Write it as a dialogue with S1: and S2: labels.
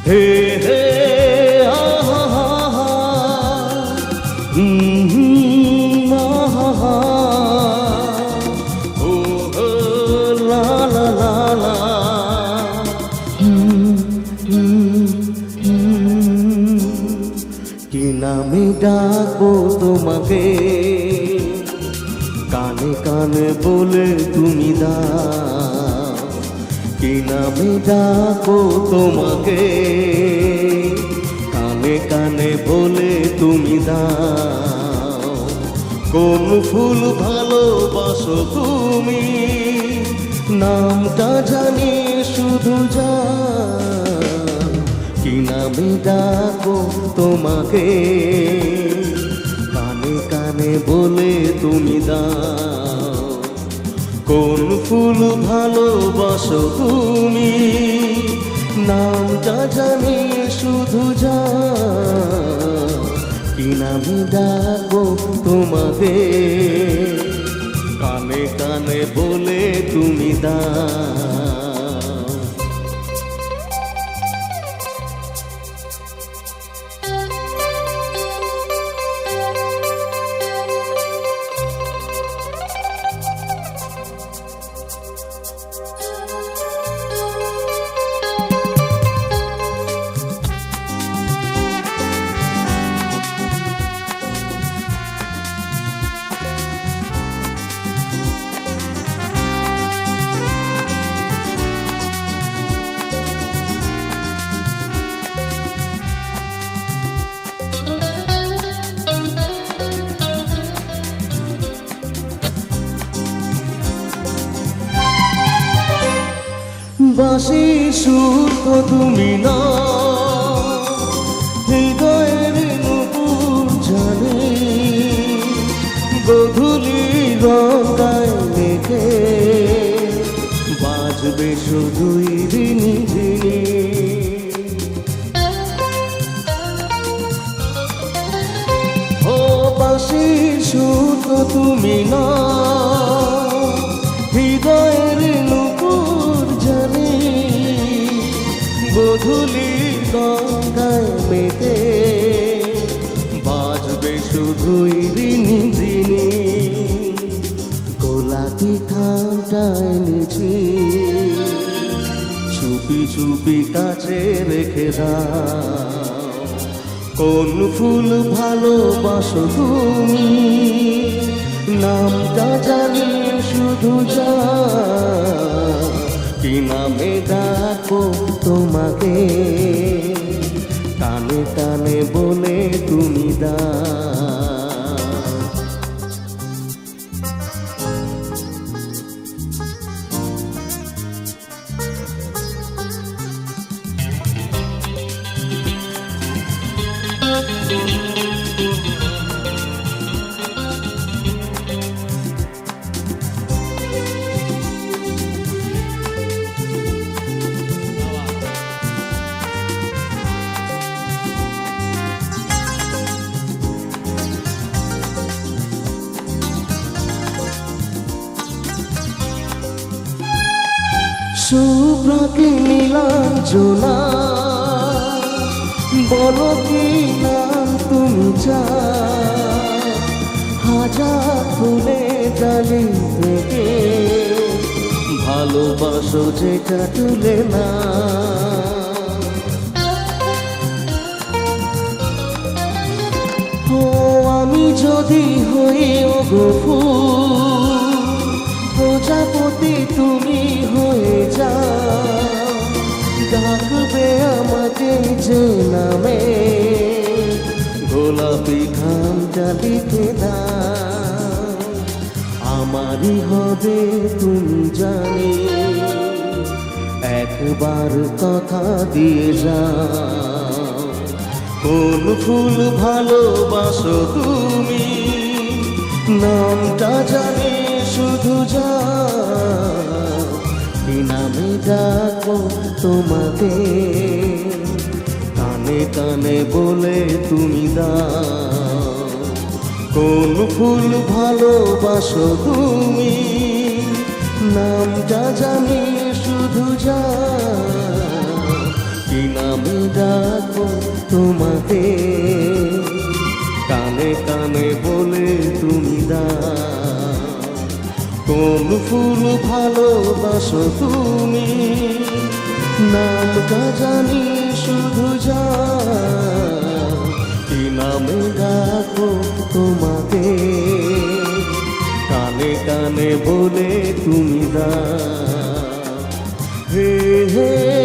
S1: হে হে আহা হা হা আহা হা ও হো লা লা লা লা কি নামে ডাকবো তোমাকে কানে কানে বলে তুমি দাও কি নামে ডাকবো তোমাকে কানে কানে বলে তুমি দাও কোন ফুল ভালোবাসো তুমি নামটা জানি শুধু যা কি নামে ডাকবো তোমাকে কানে কানে বলে তুমি দাও কোন ফুল ভালোবাসো তুমি নামটা জানি শুধু যা কি নামে ডাকবো তোমাকে কানে কানে বলে তুমি দাও বাঁশির সুর তো তুমি না হৃদয়ের নুপুর জানে গধূলি রঙায় মেঘে বাজবে শুধুই ঋণী ঋণী ও বাঁশির সুর তো তুমি না হৃদয়ের নুপুর জানে গধূলি গঙ্গায় মেতে বাজবে শুধুই ঋণী ঋণী গোলাপি খামটা এনেছি চুপি চুপি কাছে রেখে দাও কোন ফুল ভালোবাসো তুমি নামটা জানি শুধু যা কি নামে ডাকবো তোমাকে কানে কানে বলে তুমি দাও শুভ্রকে নীলাঞ্জনা বলো কি নাম তুমি চাও হাজার ফুলে ডালি থেকে ভালোবাসো যেটা তুলে না ও আমি যদি হই ওগো ফুল প্রজাপতি তুমি হয়ে যাও ডাকবে আমাকে যে নামে গোলাপি খামটা লিখে দাও আমারই হবে তুমি জানি একবার কথা দিয়ে যাও কোন ফুল ভালোবাসো তুমি নামটা জানি শুধু যা কি নামে ডাকবো তোমাকে কানে কানে বলে তুমি দাও কোন ফুল ভালোবাসো তুমি নামটা জানি শুধু যা কি নামে ডাকো তোমাকে, কানে কানে বলে তুমি দাও। কোন ফুল ভালোবাসো তুমি, নামটা জানি শুধু যা, কি নামে ডাকো তোমাকে, কানে কানে বলে তুমি দাও। হে হে